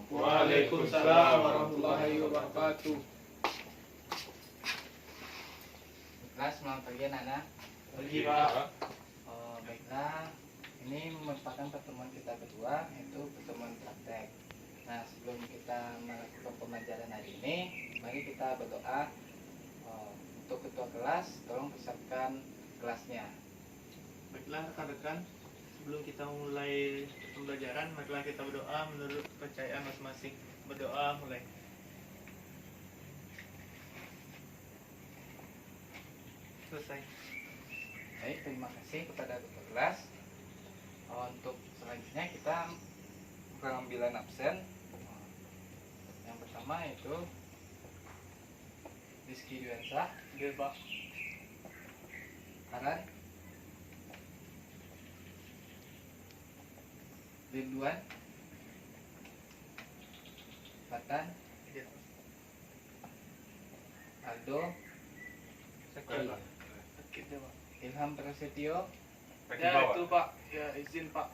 Waalaikumsalam warahmatullahi wabarakatuh. Kelas selamat pagi anak-anak. Pagi Pak. Baiklah, ini merupakan pertemuan kita kedua, yaitu pertemuan praktek. Nah, sebelum kita melakukan pembelajaran hari ini, mari kita berdoa. Untuk ketua kelas, tolong persiapkan kelasnya. Baiklah rekan-rekan, sebelum kita mulai pembelajaran, marilah kita berdoa menurut kepercayaan masing-masing. Berdoa mulai. Selesai. Baik, terima kasih kepada ketua kelas. Untuk selanjutnya kita pengambilan absen. Yang pertama itu Rizky Duyensah, Oke Pak. Aran, Ridwan, Fatan, Iya. Aldo, Sakit Pak. Sakit ya Pak. Ilham Prasetyo. Ya itu Pak. Ya izin Pak.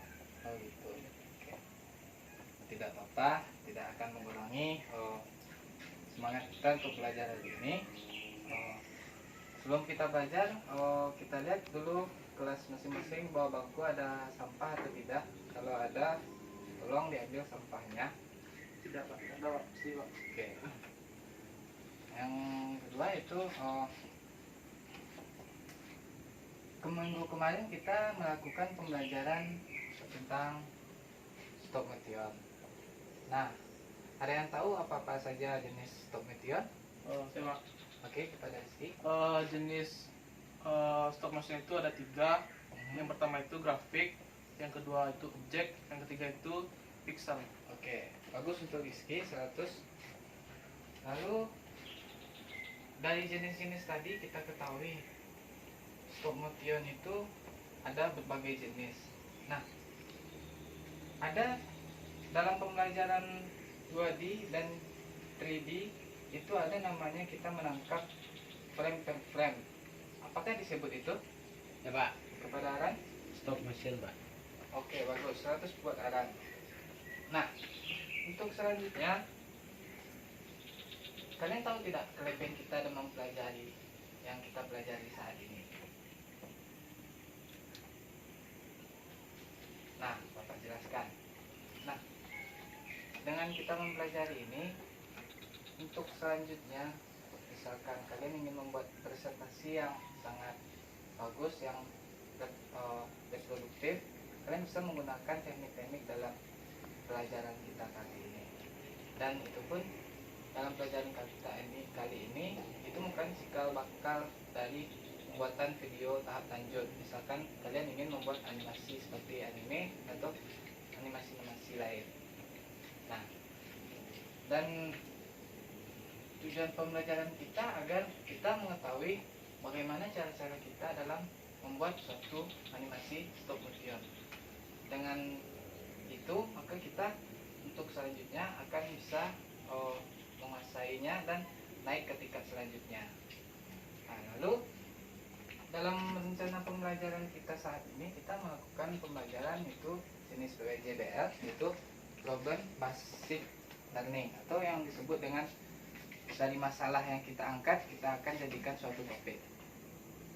Oh gitu. Oke. Tidak apa-apa, tidak akan mengurangi semangat kita untuk belajar hari ini. Sebelum kita belajar, kita lihat dulu kelas masing-masing bahwa bangku ada sampah atau tidak. Kalau ada, tolong diambil sampahnya. Tidak Pak. Ada Pak. Si Pak. Oke. Yang kedua itu minggu kemarin kita melakukan pembelajaran tentang stop meteor. Nah, ada yang tahu apa-apa saja jenis stop meteor? Saya Pak. Oke, kepada Rizky. Jenis stop motion itu ada 3. Yang pertama itu grafik, yang kedua itu objek, yang ketiga itu pixel. Oke, bagus untuk Rizky 100. Lalu dari jenis-jenis tadi kita ketahui stop motion itu ada berbagai jenis. Nah, ada dalam pembelajaran 2D dan 3D itu ada namanya kita menangkap frame per frame. Apakah disebut itu? Ya Pak, Kepada Aran? stop motion Pak. Oke, bagus. 100 buat Aran. Nah, untuk selanjutnya, kalian tahu tidak kelebihan kita dalam mempelajari yang kita pelajari saat ini? Nah, Bapak jelaskan. Nah, dengan kita mempelajari ini, untuk selanjutnya, misalkan kalian ingin membuat presentasi yang sangat bagus, yang produktif, kalian bisa menggunakan teknik-teknik dalam pelajaran kita kali ini. Dan itu pun dalam pelajaran kita kali ini itu bukan cikal bakal dari pembuatan video tahap lanjut. Misalkan kalian ingin membuat animasi seperti anime atau animasi-animasi lain. Nah, dan tujuan pembelajaran kita agar kita mengetahui bagaimana cara-cara kita dalam membuat suatu animasi stop motion. Dengan itu maka kita untuk selanjutnya akan bisa menguasainya dan naik ke tingkat selanjutnya. Nah, lalu dalam rencana pembelajaran kita saat ini kita melakukan pembelajaran itu jenis PBJBL, yaitu Problem Basic Learning, atau yang disebut dengan dari masalah yang kita angkat kita akan jadikan suatu topik.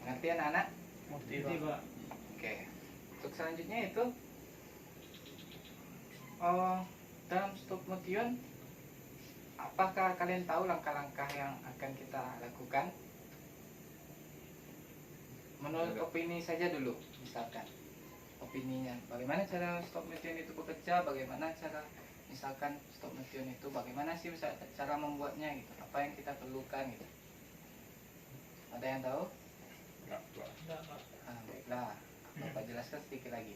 Mengerti anak-anak? Mengerti Pak. Oke. Untuk selanjutnya itu dalam stop motion, apakah kalian tahu langkah-langkah yang akan kita lakukan? Menurut opini saja dulu, misalkan opininya, bagaimana cara stop motion itu bekerja, bagaimana cara misalkan stop motion itu, bagaimana sih cara membuatnya gitu, apa yang kita perlukan gitu. Ada yang tahu? Enggak Pak. Baiklah, Bapak jelaskan sedikit lagi.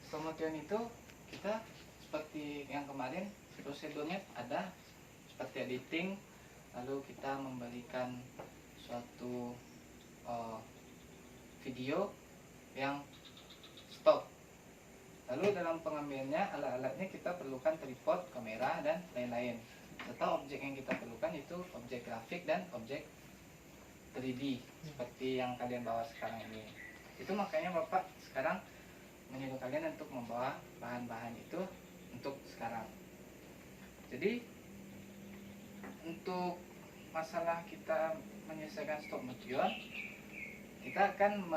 Stop motion itu kita seperti yang kemarin prosedurnya ada seperti editing, lalu kita memberikan suatu video yang stop. Lalu dalam pengambilannya alat-alatnya kita perlukan tripod, kamera dan lain-lain. Serta objek yang kita perlukan itu objek grafik dan objek 3D seperti yang kalian bawa sekarang ini. Itu makanya Bapak sekarang menyuruh kalian untuk membawa bahan-bahan itu untuk sekarang. Jadi untuk masalah kita menyelesaikan stop motion, kita akan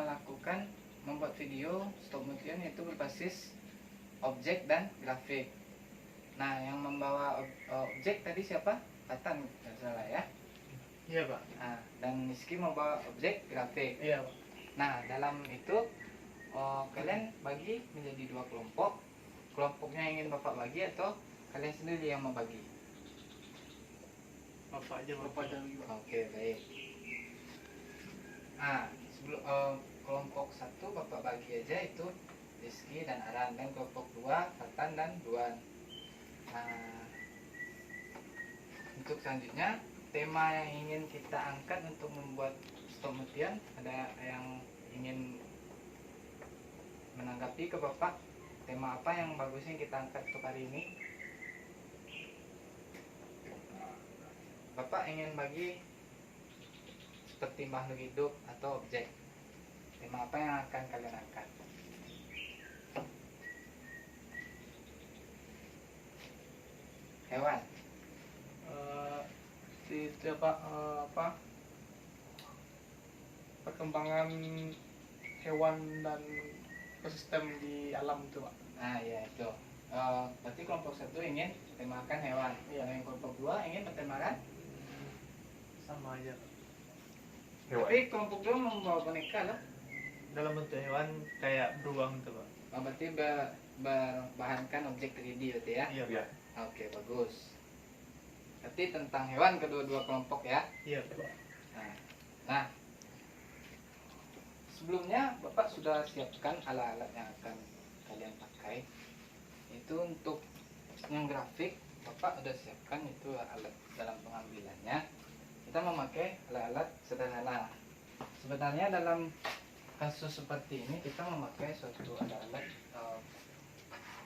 membuat video stop motion yaitu berbasis objek dan grafik. Nah, yang membawa objek tadi siapa? Patan, tidak salah ya. Iya Pak. Nah, dan Rizky membawa objek grafik. Iya Pak. Nah, dalam itu kalian bagi menjadi dua kelompok. Kelompoknya ingin Bapak bagi atau kalian sendiri yang membagi? Bapak aja Bapak. Oke, baik. Nah, sebelum kelompok 1 Bapak bagi aja itu Rizky dan Aran, dan kelompok 2 Fatan dan Duan. Nah, untuk selanjutnya tema yang ingin kita angkat untuk membuat stop motion, ada yang ingin menanggapi ke Bapak? Tema apa yang bagusnya kita angkat untuk hari ini? Bapak ingin bagi seperti makhluk hidup atau objek. Tema apa yang akan kalian angkat? Hewan. Itu ya Pak, perkembangan hewan dan ekosistem di alam itu Pak. Nah, ya itu. Berarti kelompok 1 ingin bertemakan hewan. Iya. Yang kelompok 2 ingin bertemakan. Sama aja Pak. Tapi kelompok 2 membawa boneka loh. Dalam bentuk hewan kayak beruang itu Pak. Berarti berbahankan objek 3D berarti ya. Iya. Oke, bagus. Berarti tentang hewan kedua-dua kelompok ya. Iya Pak. Nah, sebelumnya Bapak sudah siapkan alat-alat yang akan kalian pakai. Itu untuk yang grafik, Bapak sudah siapkan itu alat dalam pengambilannya. Kita memakai alat-alat sederhana. Sebenarnya dalam kasus seperti ini kita memakai suatu alat-alat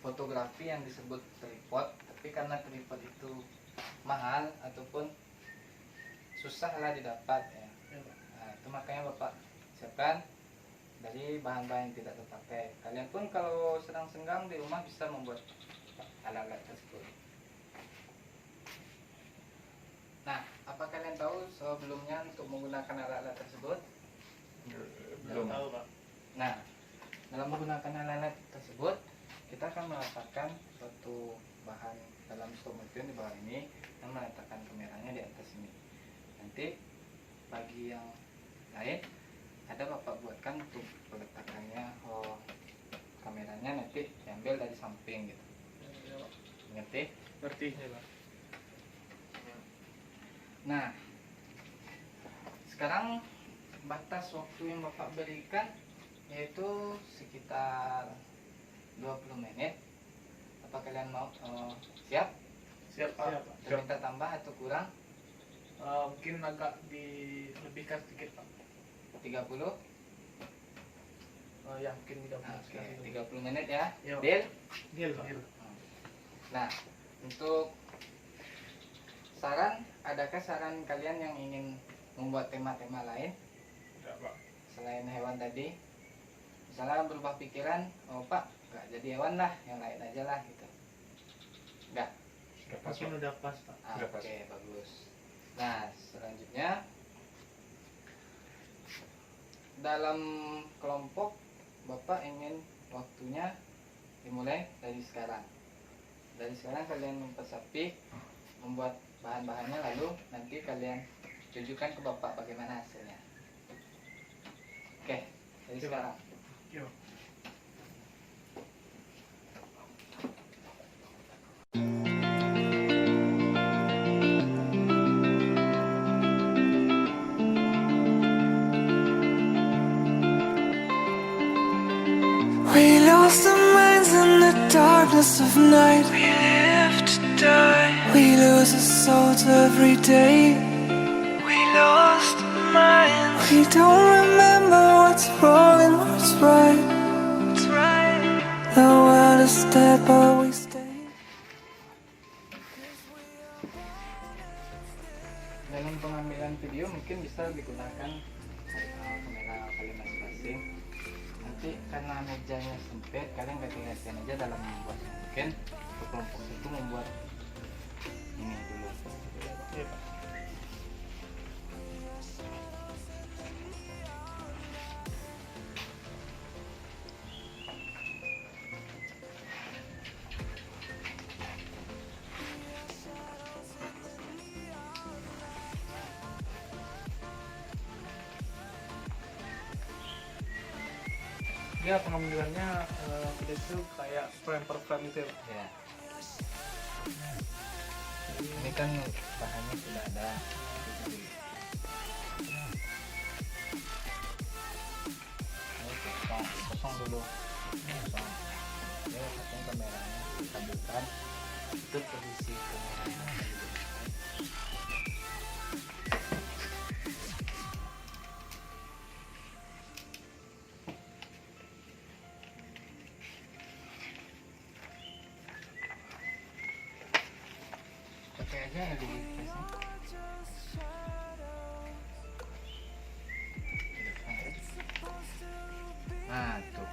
fotografi yang disebut tripod, tapi karena tripod itu mahal ataupun susah lah didapat ya. Nah, itu makanya Bapak siapkan dari bahan-bahan yang tidak terpakai. Kalian pun kalau sedang senggang di rumah bisa membuat alat-alat tersebut. Nah, apa kalian tahu sebelumnya untuk menggunakan alat-alat tersebut? Belum tahu Pak. Nah, dalam menggunakan alat-alat tersebut, kita akan meletakkan suatu bahan dalam stop motion di bawah ini dan meletakkan kameranya di atas ini. Nanti bagi yang lain ada Bapak buatkan untuk peletakannya kameranya nanti diambil dari samping gitu. Ngerti? Ngerti ya Pak. Nah, sekarang batas waktu yang Bapak berikan yaitu sekitar 20 menit. Apa kalian mau siap? Siap Pak. Ada minta tambah atau kurang? Mungkin agak dilebihkan sedikit Pak. 30? Ya mungkin tidak Oke, 30 menit ya. Yo. Deal? Deal Pak. Nah, untuk saran, adakah saran kalian yang ingin membuat tema-tema lain Tidak Pak. selain hewan tadi? Misalnya berubah pikiran, oh Pak, nggak jadi hewan lah, yang lain aja lah gitu. Enggak? Mungkin udah pas Pak. Oke, bagus. Nah, selanjutnya dalam kelompok Bapak ingin waktunya dimulai dari sekarang. Dari sekarang kalian mempersiapkan membuat bahan-bahannya, lalu nanti kalian tunjukkan ke Bapak bagaimana hasilnya. Oke, dari sekarang. Yo. We lost our minds in the darkness of night. We live to die. We lose our souls every day. We lost our minds. We don't remember what's wrong and what's right. The world is dead, but we stay. Dalam pengambilan video mungkin bisa digunakan kamera kalian masing-masing. Nanti karena mejanya sempit, kalian ganti-gantian aja dalam membuat. Mungkin kelompok itu membuat ketiga pengambilannya kita itu kayak frame per frame itu ya. Ya. Ini kan bahannya sudah ada. Ini kosong dulu. Kosong. Ya, pasang kameranya, tampilkan. Itu posisi kameranya. Pakai aja LED flashnya. Nah tuh.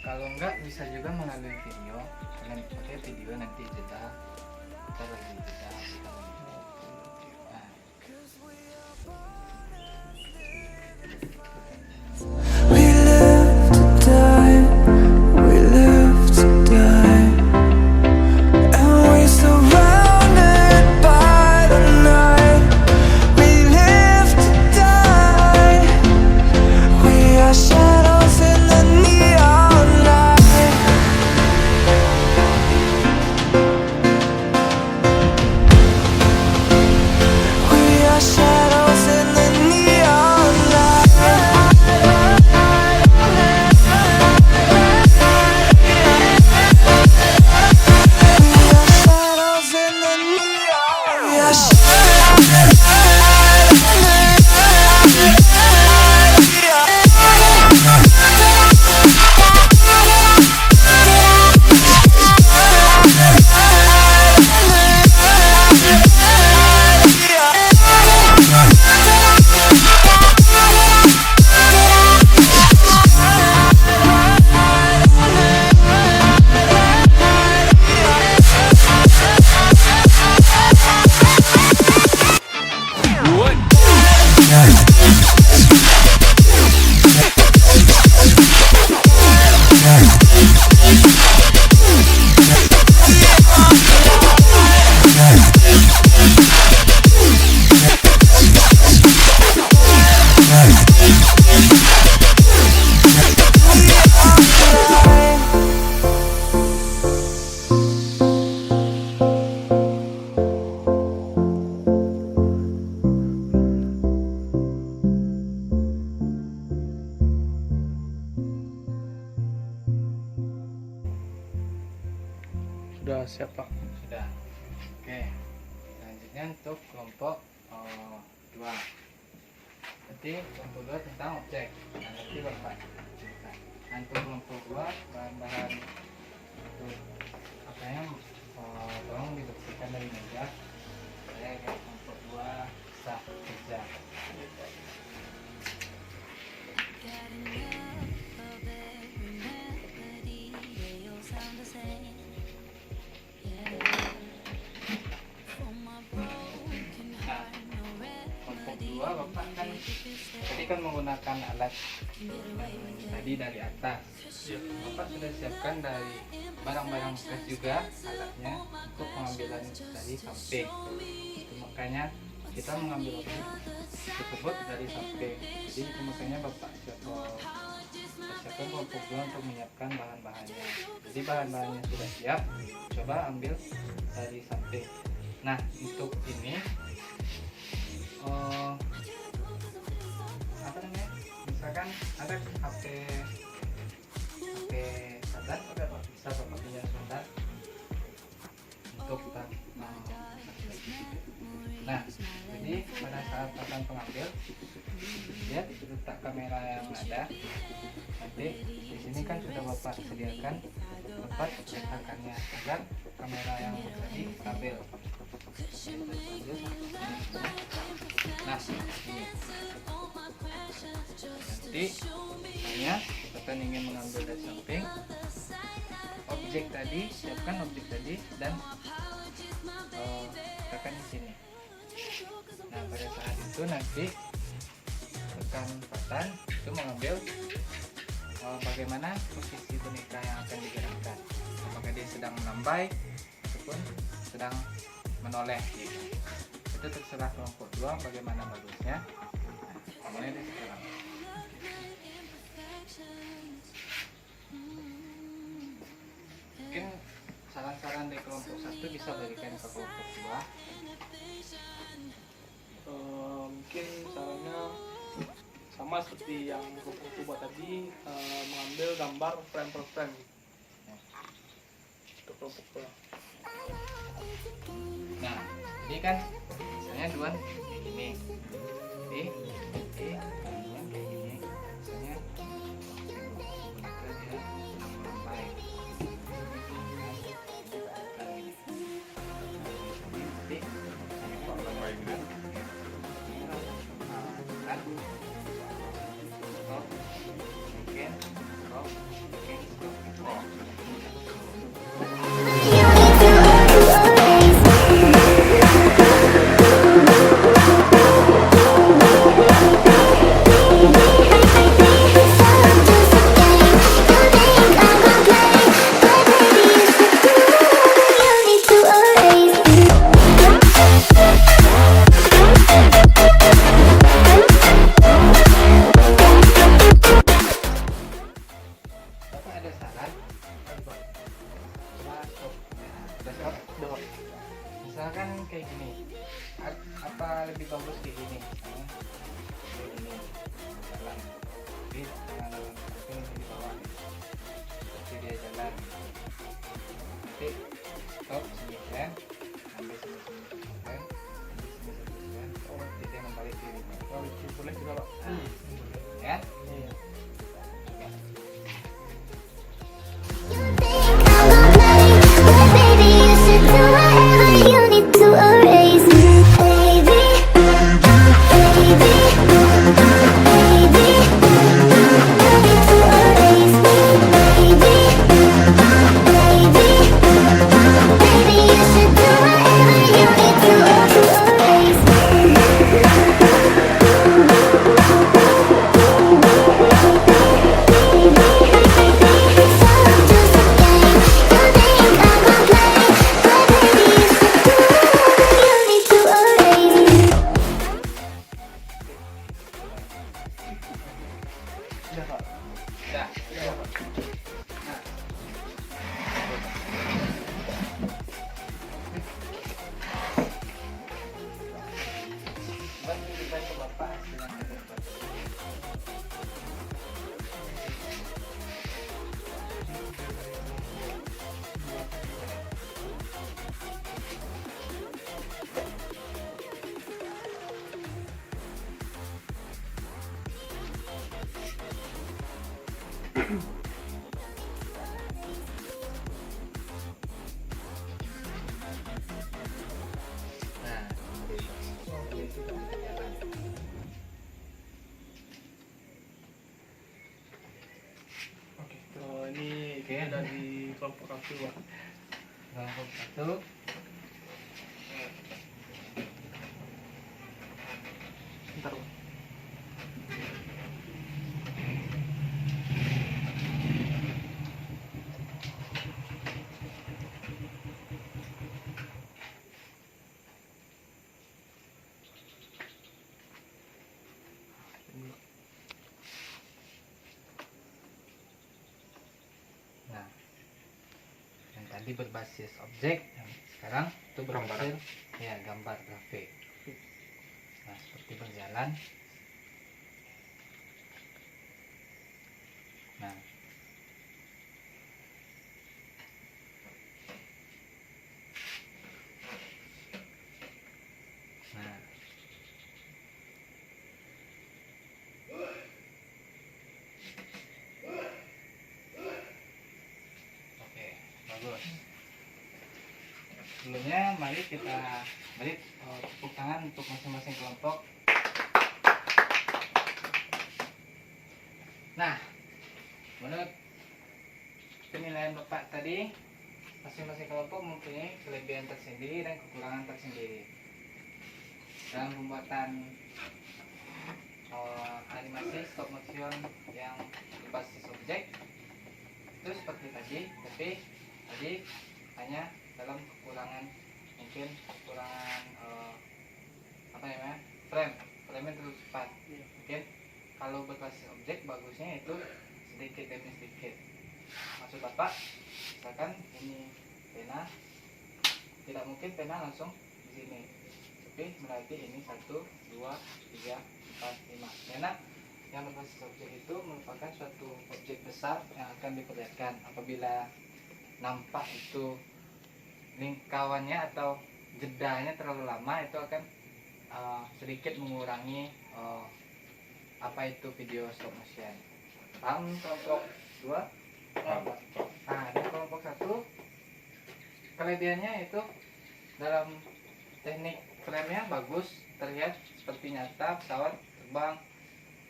Kalau enggak bisa juga melalui video. Kalian pakai video nanti jeda. Kita lagi jeda. Nah. We live to die, we live to die, and we surrounded by the night. We live to die, we are shadows in the neon light. We are shadows in the neon light. Sudah siap Pak. Sudah. Oke. Selanjutnya untuk kelompok 2. Nanti kelompok 2 tentang objek. Nah, nanti Bapak ceritakan. Nah, untuk kelompok 2 bahan-bahan untuk apa yang tolong dibersihkan dari meja. Saya akan kelompok 2 bisa kerja. Bapak kan tadi kan menggunakan alat tadi dari atas. Bapak sudah siapkan dari barang-barang bekas juga alatnya untuk pengambilan dari samping. Itu makanya kita mengambil objek tersebut dari samping. Jadi itu makanya Bapak siapkan kelompok 2 untuk menyiapkan bahan-bahannya. Jadi bahan-bahannya sudah siap, coba ambil dari samping. Nah untuk ini apa namanya, misalkan ada HP standar, bisa Bapak pinjam sebentar untuk kita. Nah jadi pada saat akan pengambil, lihat letak kamera yang ada. Nanti di sini kan sudah Bapak sediakan tempat cetakannya agar kamera yang tadi stabil. Nah ini nanti misalnya kita ingin mengambil dari samping objek tadi, siapkan objek tadi dan tekan di sini. Nah pada saat itu nanti tekan button itu mengambil bagaimana posisi boneka yang akan digerakkan, apakah dia sedang melambai ataupun sedang menoleh gitu. itu terserah kelompok 2 bagaimana bagusnya. Nah, mulai dari sekarang. Mungkin saran-saran dari kelompok 1 bisa berikan ke kelompok 2. Mungkin sarannya sama seperti yang aku buat tadi, mengambil gambar frame per frame untuk kelompok dua. Nah, ini kan misalnya Duan kayak gini, Duan kayak gini, misalnya maka dia lampai. Bapak ada saran? Misalkan kayak gini, apa lebih bagus kayak gini? Kayak gini, jalan, tapi dengan samping di bawah, seperti dia jalan. Nanti stop sini kan, ambil sini kan, sini kan, nanti dia membalik diri. Oh, itu boleh juga Pak. Ya? Iya. Oke. Baby, you should do whatever you need to erase me. Baby, baby, baby, baby, you need to erase me. Baby, baby, baby, you should do whatever you need to erase me. Sudah Pak. Dah. Sudah Pak. Nah. Buat kita ke Bapak hasilnya dapat. Nah, Oke. Ini Oke. dari kelompok 1 Pak. kelompok 1. Bentar Pak. Nah, yang tadi berbasis objek, yang sekarang itu berbasis ya gambar grafik. Nah, seperti berjalan. Nah, nah, oke, bagus. Sebelumnya mari kita beri tepuk tangan untuk masing-masing kelompok. Nah, menurut penilaian Bapak tadi, masing-masing kelompok mempunyai kelebihan tersendiri dan kekurangan tersendiri dalam pembuatan animasi stop motion yang berbasis objek. Itu seperti tadi, tapi tadi hanya dalam kekurangan, mungkin kekurangan apa namanya, frame terlalu cepat. Iya. Mungkin kalau berbasis objek bagusnya itu sedikit demi sedikit. Maksud bapak, misalkan ini pena, tidak mungkin pena langsung di sini, tapi berarti ini 1, 2, 3, 4, 5. Pena yang berbasis objek itu merupakan suatu objek besar yang akan diperlihatkan. Apabila nampak itu lingkarannya atau jedanya terlalu lama, itu akan sedikit mengurangi apa itu video stop motion. Paham kelompok 2? Nah, di kelompok 1 kelebihannya itu dalam teknik frame-nya bagus, terlihat seperti nyata pesawat terbang,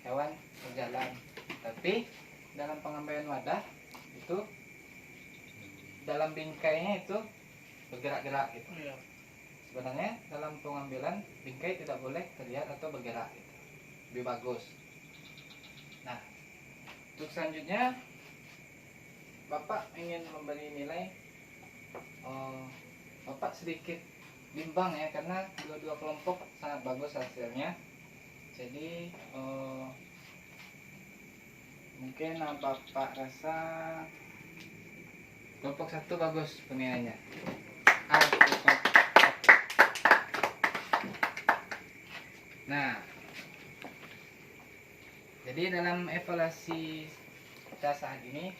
hewan berjalan. Tapi dalam pengambilan wadah itu dalam bingkainya itu bergerak-gerak gitu. Iya. Sebenarnya dalam pengambilan bingkai tidak boleh terlihat atau bergerak gitu. Lebih bagus. Nah, untuk selanjutnya Bapak ingin memberi nilai, Bapak sedikit bimbang ya, karena dua-dua kelompok sangat bagus hasilnya. Jadi mungkin Bapak rasa kelompok 1 bagus penilaiannya. Nah, jadi dalam evaluasi kita saat ini,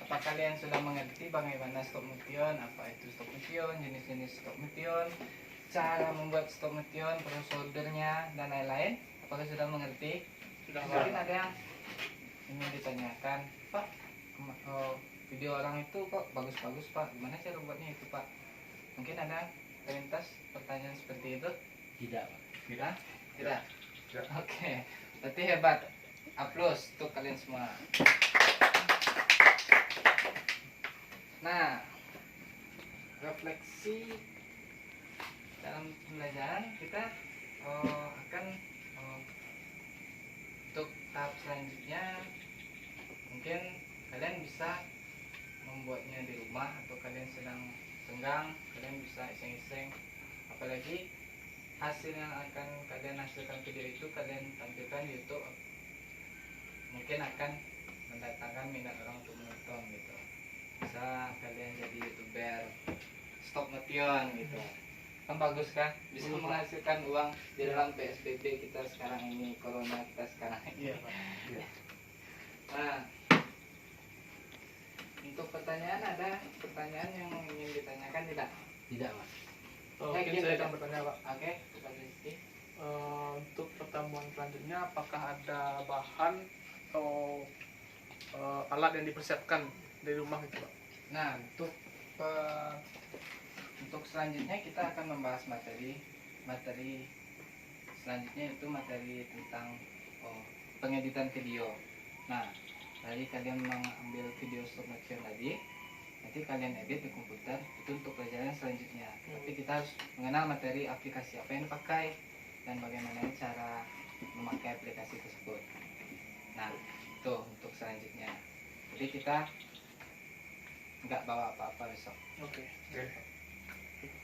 apa kalian sudah mengerti bagaimana stop motion, apa itu stop motion, jenis-jenis stop motion, cara membuat stop motion, prosedurnya dan lain-lain? Apakah sudah mengerti? Sudah. Mungkin ada yang ingin ditanyakan, Pak, video orang itu kok bagus-bagus Pak, gimana cara buatnya itu Pak? Mungkin ada terlintas pertanyaan seperti itu? Tidak, Pak. Tidak? Tidak? Oke, berarti hebat. Aplaus untuk kalian semua. Nah, refleksi dalam pembelajaran kita akan untuk tahap selanjutnya, mungkin kalian bisa membuatnya di rumah, atau kalian sedang senggang, kalian bisa iseng-iseng. Apalagi hasil yang akan kalian hasilkan video itu kalian tampilkan di YouTube, mungkin akan mendatangkan minat orang untuk menonton gitu. Bisa kalian jadi YouTuber stop motion gitu, kan bagus kan, bisa menghasilkan uang di dalam PSBB kita sekarang ini, corona kita sekarang ini. Iya, Pak. Nah, untuk pertanyaan, ada pertanyaan yang ingin ditanyakan tidak? Tidak, Pak. Mungkin saya akan bertanya, Pak. Oke, kepada Rizky. Untuk pertemuan selanjutnya, apakah ada bahan atau alat yang dipersiapkan dari rumah itu, Pak? Nah, untuk selanjutnya kita akan membahas materi selanjutnya, itu materi tentang pengeditan video. Nah, tadi kalian mengambil video stop motion tadi, nanti kalian edit di komputer, itu untuk pelajaran selanjutnya. Tapi kita harus mengenal materi aplikasi apa yang dipakai dan bagaimana cara memakai aplikasi tersebut. Nah, itu untuk selanjutnya. Jadi kita nggak bawa apa-apa besok. Oke.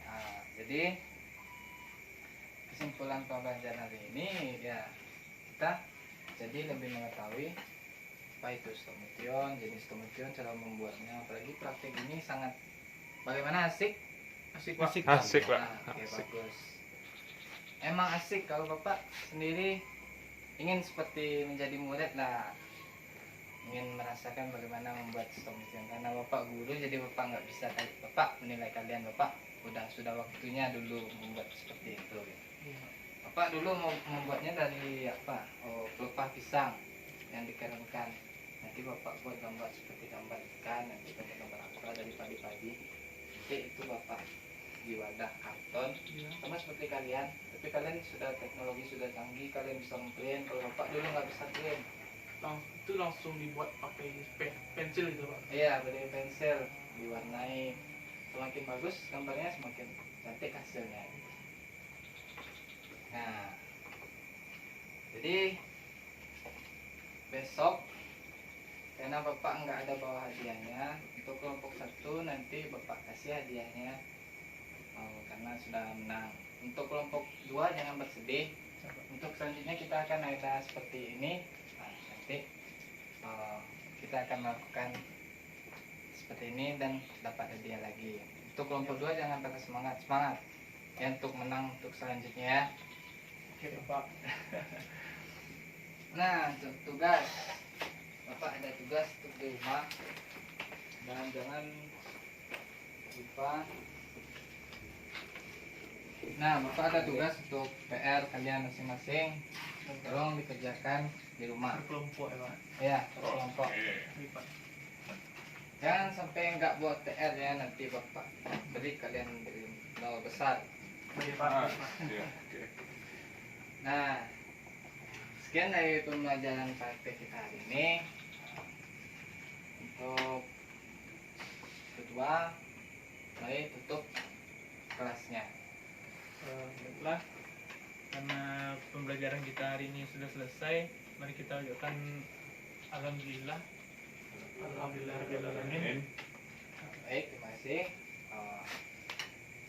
Nah, jadi kesimpulan pembelajaran hari ini ya, kita jadi lebih mengetahui apa itu stop motion, jenis stop motion, cara membuatnya. Apalagi praktek ini sangat bagaimana asik. Asik, Pak. Asik, Pak. Nah, oke, Asik. bagus. Emang asik kalau Bapak sendiri ingin seperti menjadi murid lah, ingin merasakan bagaimana membuat stop motion. Karena Bapak guru, jadi Bapak nggak bisa Bapak menilai kalian. Bapak sudah waktunya dulu membuat seperti itu. Iya. Bapak dulu mau membuatnya dari apa? Pelepah pisang yang dikeringkan. Nanti Bapak buat gambar seperti gambar ikan, nanti gambar apa dari padi-padi. Nanti itu Bapak di wadah karton, sama seperti kalian. Tapi kalian sudah teknologi sudah canggih, kalian bisa print. Kalau Bapak dulu nggak bisa print. Itu langsung dibuat pakai pensil gitu, Pak. Iya, pakai pensil, diwarnai. Semakin bagus gambarnya, semakin cantik hasilnya. Nah, jadi besok, karena Bapak nggak ada bawa hadiahnya, untuk kelompok 1 nanti Bapak kasih hadiahnya, karena sudah menang. Untuk kelompok 2 jangan bersedih. Untuk selanjutnya kita akan ada seperti ini. Nah, nanti kita akan melakukan seperti ini dan dapat hadiah lagi. Untuk kelompok 2 jangan patah semangat ya untuk menang untuk selanjutnya ya. Oke Bapak. Nah, untuk tugas Bapak ada tugas untuk di rumah dan jangan lupa. Nah, Bapak ada tugas untuk PR kalian masing-masing, tolong dikerjakan di rumah Berkelompok ya Pak. ya, kelompok. Oke, Pak. Jangan sampai nggak buat PR ya, nanti Bapak beri kalian beri nol besar. Oke Pak. Nah, sekian dari pembelajaran praktek kita hari ini. Untuk kedua, mari tutup kelasnya. Baiklah, karena pembelajaran kita hari ini sudah selesai, mari kita ucapkan alhamdulillah. Alhamdulillahirobbilalamin. Baik, terima kasih.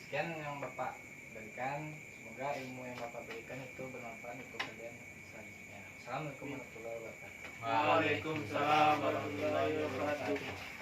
Sekian yang Bapak berikan. Semoga ilmu yang Bapak berikan itu bermanfaat untuk kalian selanjutnya. Assalamualaikum warahmatullahi wabarakatuh. Waalaikumsalam warahmatullahi wabarakatuh.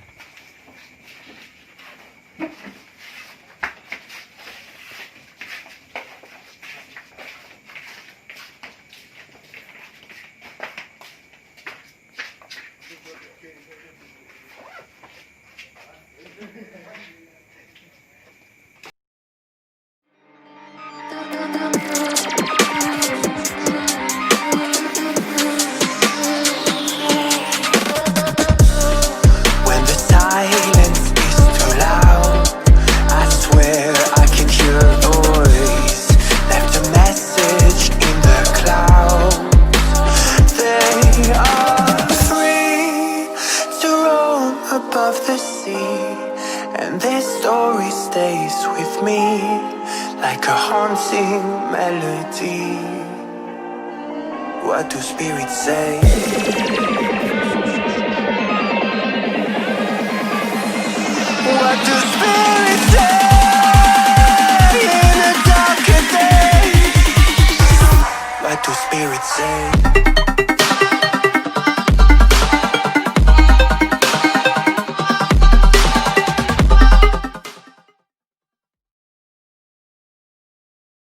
When the silence is too loud, I swear I can hear a voice. Left a message in the clouds. They are free to roam above the sea, and their story stays with me like a haunting melody. What do spirits say? What do spirits say?